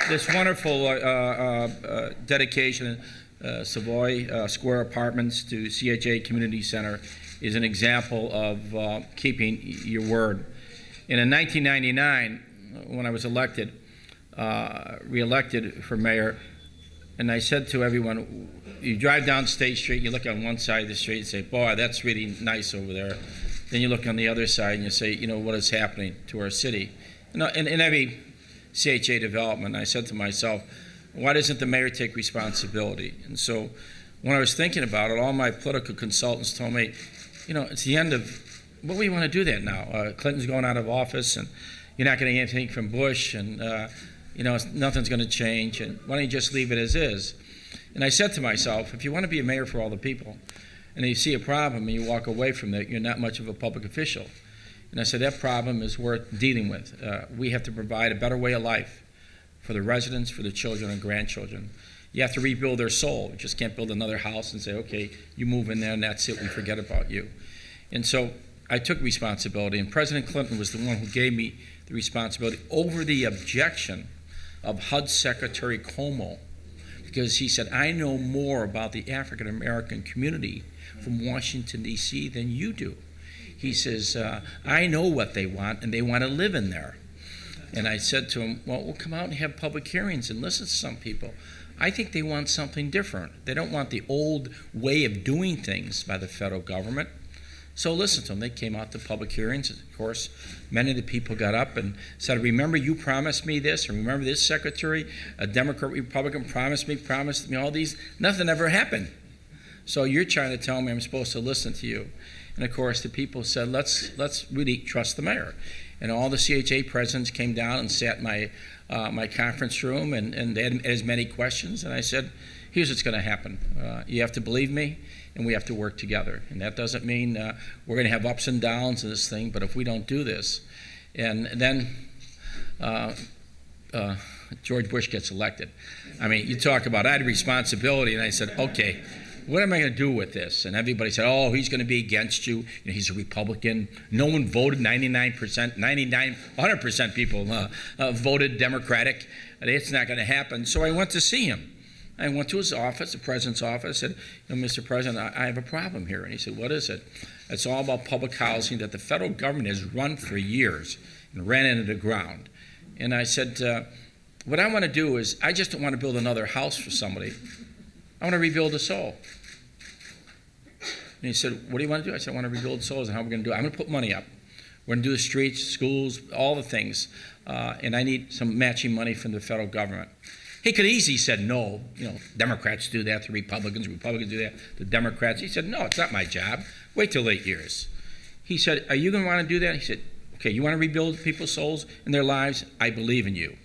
this wonderful dedication, Savoy Square Apartments to CHA Community Center, is an example of keeping your word. And in 1999, when I was elected, re-elected for mayor, and I said to everyone, you drive down State Street, you look on one side of the street and say, boy, that's really nice over there. Then you look on the other side and you say, you know, what is happening to our city? In every CHA development, I said to myself, why doesn't the mayor take responsibility? And so when I was thinking about it, all my political consultants told me, you know, it's the end of, what do you want to do that now? Clinton's going out of office and you're not getting anything from Bush and, you know, nothing's going to change. And why don't you just leave it as is? And I said to myself, if you want to be a mayor for all the people, and you see a problem and you walk away from that, you're not much of a public official. And I said, that problem is worth dealing with. We have to provide a better way of life for the residents, for the children and grandchildren. You have to rebuild their soul. You just can't build another house and say, okay, you move in there and that's it, we forget about you. And so I took responsibility, and President Clinton was the one who gave me the responsibility over the objection of HUD Secretary Como, because he said, I know more about the African American community from Washington, D.C. than you do. He says, I know what they want, and they want to live in there. And I said to him, well, we'll come out and have public hearings and listen to some people. I think they want something different. They don't want the old way of doing things by the federal government. So listen to them. They came out to public hearings. Of course, many of the people got up and said, remember you promised me this, or remember this secretary, a Democrat, Republican, promised me all these. Nothing ever happened. So you're trying to tell me I'm supposed to listen to you. And of course, the people said, let's really trust the mayor. And all the CHA presidents came down and sat in my conference room, and they had as many questions. And I said, here's what's going to happen. You have to believe me, and we have to work together. And that doesn't mean we're going to have ups and downs in this thing, but if we don't do this, and then George Bush gets elected. I mean, you talk about, I had a responsibility, and I said, okay, what am I going to do with this? And everybody said, oh, he's going to be against you. You know, he's a Republican. No one voted, 100% people voted Democratic. It's not going to happen. So I went to see him. I went to his office, the president's office, and said, you know, Mr. President, I have a problem here. And he said, what is it? It's all about public housing that the federal government has run for years and ran into the ground. And I said, what I want to do is, I just don't want to build another house for somebody. I want to rebuild the soul. And he said, what do you want to do? I said, I want to rebuild souls, and how are we going to do it? I'm going to put money up. We're going to do the streets, schools, all the things, and I need some matching money from the federal government. He could easily said no. You know, Democrats do that to Republicans do that to Democrats. He said, no, it's not my job. Wait till 8 years. He said, are you going to want to do that? He said, okay, you want to rebuild people's souls and their lives? I believe in you.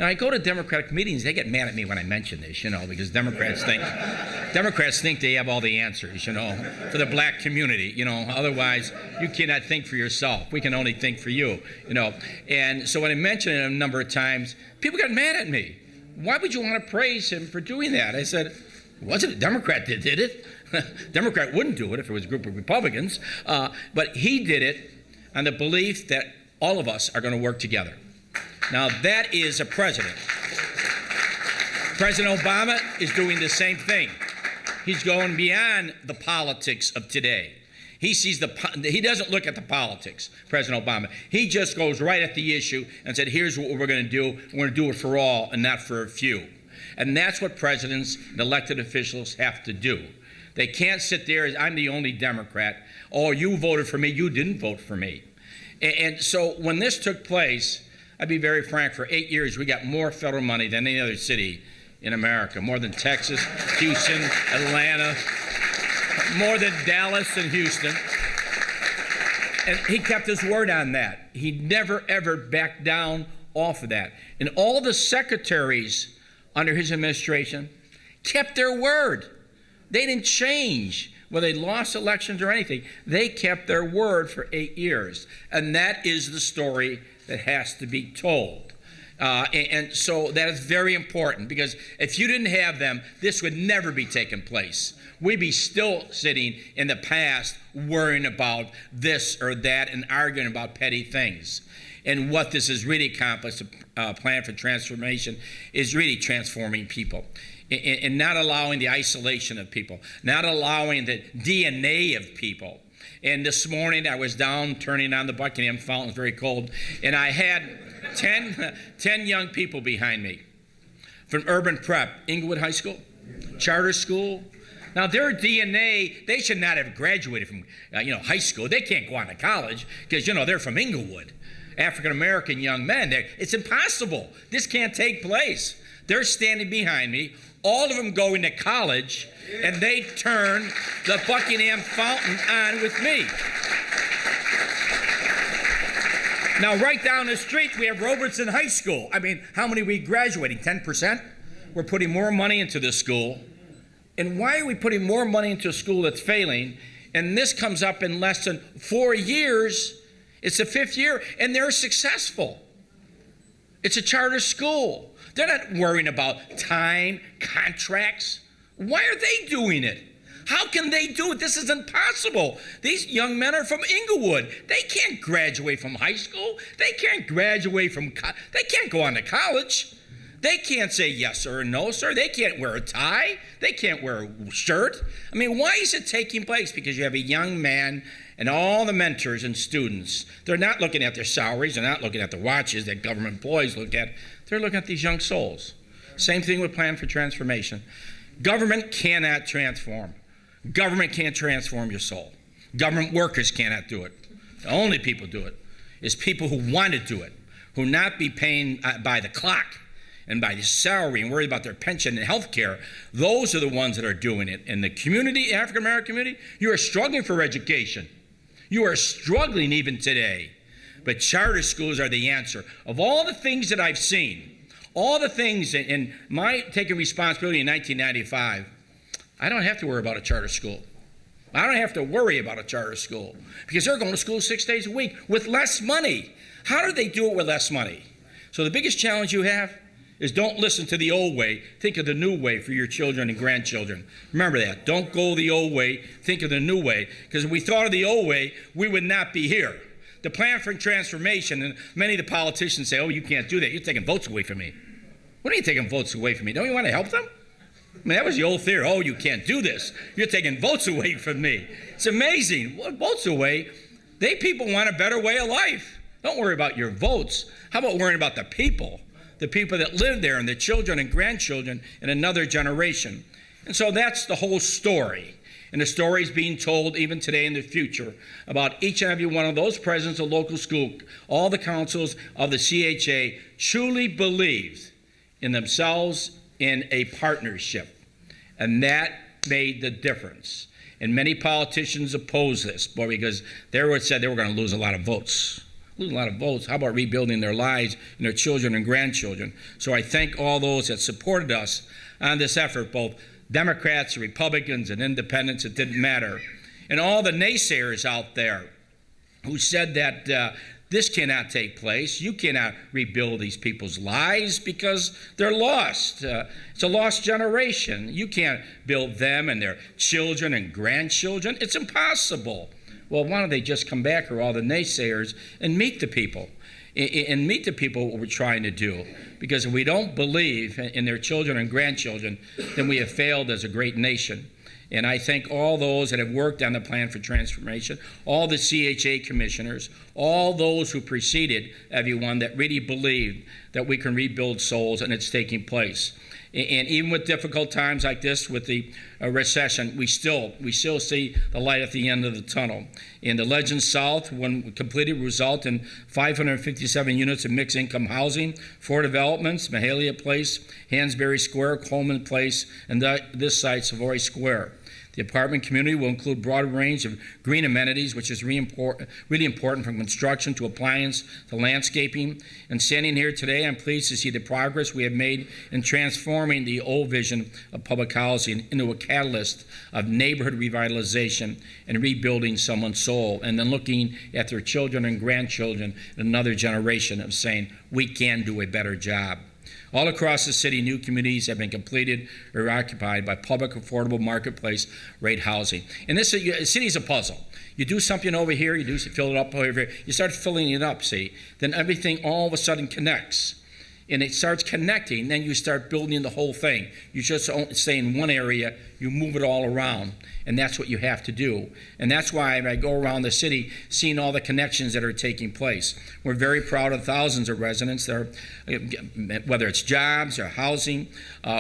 Now, I go to Democratic meetings, they get mad at me when I mention this, you know, because Democrats think they have all the answers, you know, for the black community, you know. Otherwise, you cannot think for yourself. We can only think for you, you know. And so when I mentioned it a number of times, people got mad at me. Why would you want to praise him for doing that? I said, it wasn't a Democrat that did it. Democrat wouldn't do it if it was a group of Republicans. But he did it on the belief that all of us are going to work together. Now, that is a president. President Obama is doing the same thing. He's going beyond the politics of today. He doesn't look at the politics, President Obama. He just goes right at the issue and said, here's what we're going to do. We're going to do it for all and not for a few. And that's what presidents and elected officials have to do. They can't sit there as, I'm the only Democrat. Oh, you voted for me. You didn't vote for me. And so when this took place, I'd be very frank, for 8 years, we got more federal money than any other city in America, more than Texas, Houston, Atlanta, more than Dallas and Houston. And he kept his word on that. He never, ever backed down off of that. And all the secretaries under his administration kept their word. They didn't change, whether they lost elections or anything. They kept their word for 8 years. And that is the story that has to be told. And so that is very important, because if you didn't have them, this would never be taking place. We'd be still sitting in the past worrying about this or that and arguing about petty things. And what this has really accomplished, plan for transformation, is really transforming people and not allowing the isolation of people, not allowing the DNA of people. And this morning I was down turning on the Buckingham Fountain, it was very cold, and I had 10 young people behind me from urban prep, Inglewood High School, charter school. Now their DNA, they should not have graduated from high school. They can't go on to college because they're from Inglewood. African-American young men, it's impossible. This can't take place. They're standing behind me, all of them going to college, and they turn the Buckingham Fountain on with me. Now, right down the street, we have Robertson High School. I mean, how many are we graduating? 10%? We're putting more money into this school. And why are we putting more money into a school that's failing? And this comes up in less than 4 years. It's the 5th year, and they're successful. It's a charter school. They're not worrying about time, contracts. Why are they doing it? How can they do it? This is impossible. These young men are from Inglewood. They can't graduate from high school. They can't graduate from they can't go on to college. They can't say yes sir or no sir. They can't wear a tie. They can't wear a shirt. I mean, why is it taking place? Because you have a young man and all the mentors and students. They're not looking at their salaries. They're not looking at the watches that government employees look at. They're looking at these young souls. Same thing with Plan for Transformation. Government cannot transform. Government can't transform your soul. Government workers cannot do it. The only people do it is people who want to do it, who not be paying by the clock and by the salary and worried about their pension and health care. Those are the ones that are doing it. In the community, African-American community, you are struggling for education. You are struggling even today. But charter schools are the answer. Of all the things that I've seen, all the things in my taking responsibility in 1995, I don't have to worry about a charter school. I don't have to worry about a charter school because they're going to school 6 days a week with less money. How do they do it with less money? So the biggest challenge you have is don't listen to the old way. Think of the new way for your children and grandchildren. Remember that. Don't go the old way. Think of the new way. Because if we thought of the old way, we would not be here. The Plan for Transformation, and many of the politicians say, oh, you can't do that. You're taking votes away from me. What are you taking votes away from me? Don't you want to help them? I mean, that was the old theory. Oh, you can't do this. You're taking votes away from me. It's amazing. What votes away? People want a better way of life. Don't worry about your votes. How about worrying about the people that live there and the children and grandchildren in another generation? And so that's the whole story. And the story is being told even today in the future about each and every one of those presidents of local school, all the councils of the CHA truly believed in themselves in a partnership. And that made the difference. And many politicians oppose this, because they said they were going to lose a lot of votes. Lose a lot of votes. How about rebuilding their lives and their children and grandchildren? So I thank all those that supported us on this effort, both Democrats, Republicans, and independents. It didn't matter. And all the naysayers out there who said that this cannot take place. You cannot rebuild these people's lives because they're lost. It's a lost generation. You can't build them and their children and grandchildren. It's impossible. Well, why don't they just come back, or all the naysayers, and meet the people? And meet the people what we're trying to do. Because if we don't believe in their children and grandchildren, then we have failed as a great nation. And I thank all those that have worked on the Plan for Transformation, all the CHA commissioners, all those who preceded everyone that really believed that we can rebuild souls, and it's taking place. And even with difficult times like this, with the recession, we still see the light at the end of the tunnel. In the Legends South, when completed, result in 557 units of mixed-income housing, 4 developments: Mahalia Place, Hansberry Square, Coleman Place, and this site, Savoy Square. The apartment community will include a broad range of green amenities, which is really important, from construction to appliance to landscaping. And standing here today, I'm pleased to see the progress we have made in transforming the old vision of public housing into a catalyst of neighborhood revitalization and rebuilding someone's soul, and then looking at their children and grandchildren in another generation of saying, we can do a better job. All across the city, new communities have been completed or occupied by public, affordable, marketplace rate housing. And this city is a puzzle. You do something over here, fill it up over here, you start filling it up, see? Then everything all of a sudden connects. And it starts connecting, then you start building the whole thing. You just don't stay in one area, you move it all around. And that's what you have to do. And that's why I go around the city seeing all the connections that are taking place. We're very proud of thousands of residents that are, whether it's jobs or housing,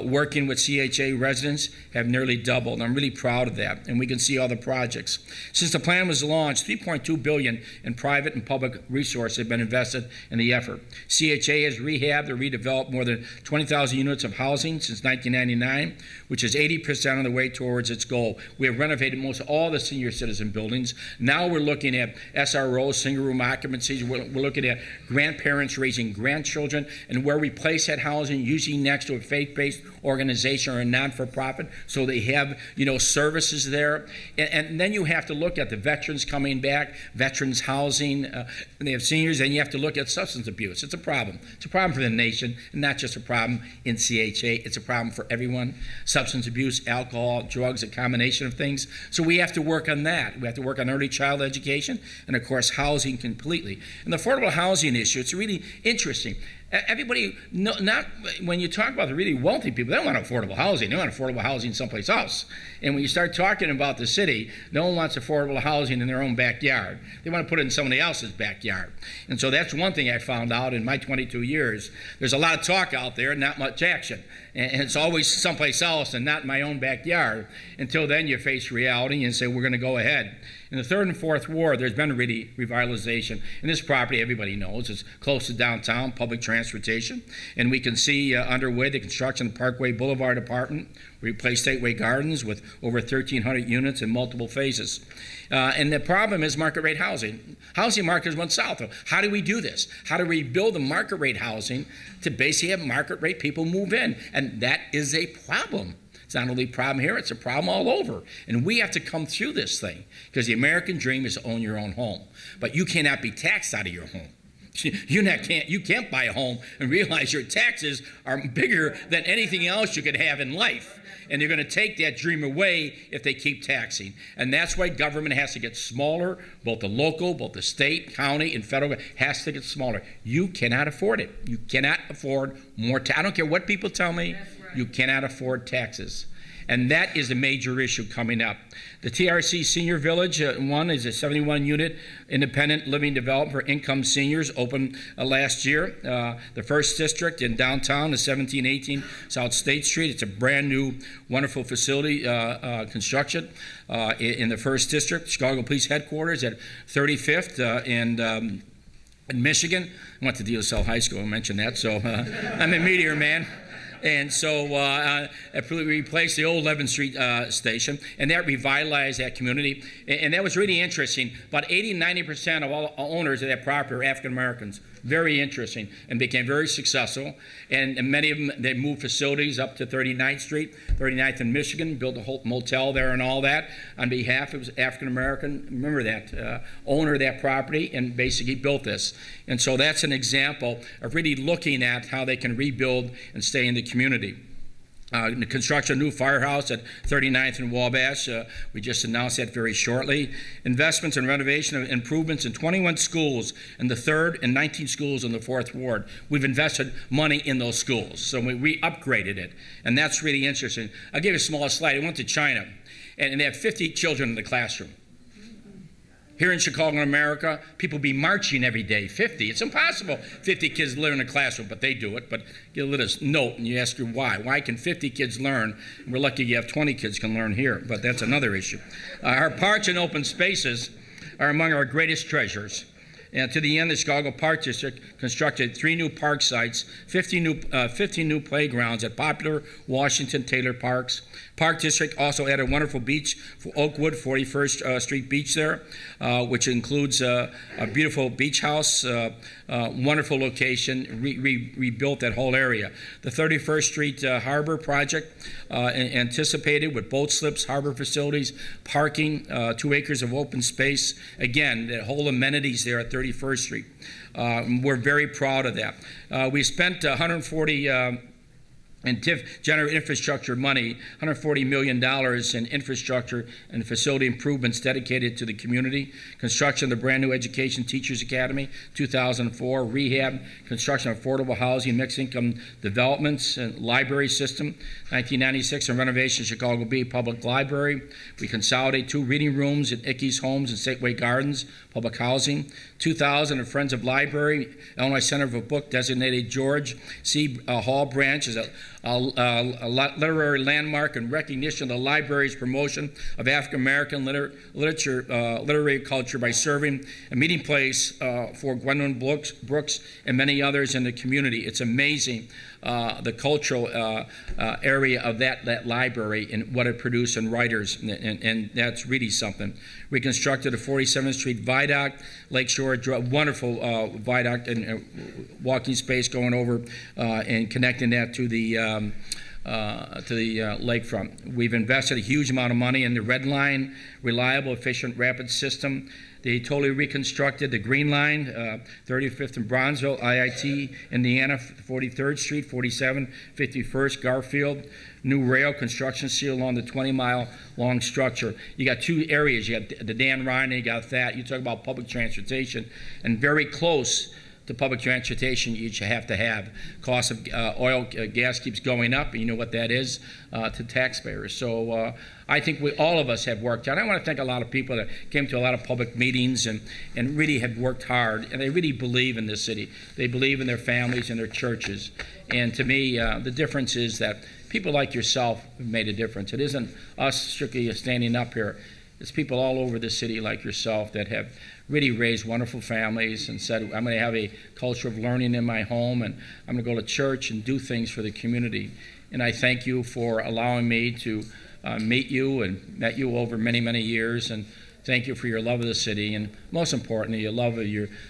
working with CHA residents have nearly doubled. And I'm really proud of that. And we can see all the projects. Since the plan was launched, $3.2 billion in private and public resources have been invested in the effort. CHA has rehabbed or redeveloped more than 20,000 units of housing since 1999, which is 80% of the way towards its goal. We have renovated most all the senior citizen buildings. Now we're looking at SROs, single room occupancies. We're looking at grandparents raising grandchildren, and where we place that housing, usually next to a faith-based organization or a non-for-profit, so they have, services there. And then you have to look at the veterans coming back, veterans housing, and they have seniors, and you have to look at substance abuse. It's a problem. It's a problem for the nation, and not just a problem in CHA. It's a problem for everyone. Substance abuse, alcohol, drugs, a combination of things. So we have to work on that. We have to work on early child education and, of course, housing completely. And the affordable housing issue, it's really interesting. Everybody, not when you talk about the really wealthy people, they don't want affordable housing. They want affordable housing someplace else. And when you start talking about the city, no one wants affordable housing in their own backyard. They want to put it in somebody else's backyard. And so that's one thing I found out in my 22 years. There's a lot of talk out there, not much action. And it's always someplace else and not in my own backyard. Until then, you face reality and say, we're going to go ahead. In the third and fourth ward, there's been really revitalization. And this property, everybody knows, is close to downtown, public transportation. And we can see underway the construction of Parkway Boulevard Apartment. We replaced Stateway Gardens with over 1,300 units in multiple phases. And the problem is market rate housing. Housing market went south. How do we do this? How do we build the market rate housing to basically have market rate people move in? And that is a problem. It's not only a problem here, it's a problem all over. And we have to come through this thing, because the American dream is to own your own home. But you cannot be taxed out of your home. You can't buy a home and realize your taxes are bigger than anything else you could have in life. And they're going to take that dream away if they keep taxing. And that's why government has to get smaller, both the local, both the state, county, and federal has to get smaller. You cannot afford it. You cannot afford more I don't care what people tell me. You cannot afford taxes. And that is a major issue coming up. The TRC Senior Village, one is a 71-unit independent living development for income seniors, opened last year. The first district in downtown is 1718 South State Street. It's a brand new, wonderful facility construction in the first district. Chicago Police Headquarters at 35th in Michigan. I went to DeSalle High School, I mentioned that, so I'm a Meteor man. And so we replaced the old 11th Street station, and that revitalized that community. And that was really interesting. About 80-90% of all owners of that property are African Americans. Very interesting, and became very successful. And many of them, they moved facilities up to 39th Street, 39th in Michigan, built a whole motel there and all that. On behalf of African American, remember that, owner of that property, and basically built this. And so that's an example of really looking at how they can rebuild and stay in the community. The construction of a new firehouse at 39th and Wabash. We just announced that very shortly. Investments and renovation of improvements in 21 schools in the 3rd and 19 schools in the 4th ward. We've invested money in those schools, so we upgraded it. And that's really interesting. I'll give you a small slide. I went to China, and they have 50 children in the classroom. Here in Chicago, America, people be marching every day, 50. It's impossible 50 kids live in a classroom, but they do it. But get a little note, and you ask her why. Why can 50 kids learn? We're lucky you have 20 kids can learn here, but that's another issue. Our parks and open spaces are among our greatest treasures. And to the end, the Chicago Park District constructed 3 new park sites, 15 new playgrounds at popular Washington Taylor parks. Park District also added a wonderful beach for Oakwood, 41st Street Beach there, which includes a beautiful beach house, wonderful location, rebuilt that whole area. The 31st Street Harbor project anticipated with boat slips, harbor facilities, parking, 2 acres of open space. Again, the whole amenities there at 31st Street. We're very proud of that. We spent 140 and TIF generated infrastructure money, $140 million in infrastructure and facility improvements dedicated to the community. Construction of the brand new Education Teachers Academy, 2004. Rehab, construction of affordable housing, mixed income developments, and library system, 1996. And renovation of Chicago Bee Public Library. We consolidate 2 reading rooms at Ickes Homes and Safeway Gardens, public housing. 2000, and Friends of Library, Illinois Center for Book, designated George C. Hall Branch as a literary landmark in recognition of the library's promotion of African American literature, literary culture by serving a meeting place for Gwendolyn Brooks and many others in the community. It's amazing the cultural area of that library and what it produced in writers, and that's really something. We constructed a 47th Street viaduct, Lakeshore, wonderful viaduct and walking space going over and connecting that to the lakefront. We've invested a huge amount of money in the Red Line, reliable, efficient, rapid system. They totally reconstructed the Green Line, 35th and Bronzeville, IIT, Indiana, 43rd Street, 47, 51st, Garfield. New rail construction seal along the 20-mile-long structure. You got 2 areas. You got the Dan Ryan, and you got that. You talk about public transportation, and very close to public transportation you have to have. Cost of oil, gas keeps going up, and you know what that is to taxpayers. So I think all of us have worked hard. I want to thank a lot of people that came to a lot of public meetings and really have worked hard, and they really believe in this city. They believe in their families and their churches. And to me, the difference is that people like yourself have made a difference. It isn't us strictly standing up here. It's people all over the city like yourself that have really raised wonderful families and said, I'm going to have a culture of learning in my home, and I'm going to go to church and do things for the community. And I thank you for allowing me to meet you and met you over many, many years. And thank you for your love of the city, and most importantly, your love of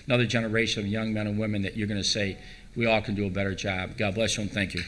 another generation of young men and women that you're going to say, we all can do a better job. God bless you, and thank you.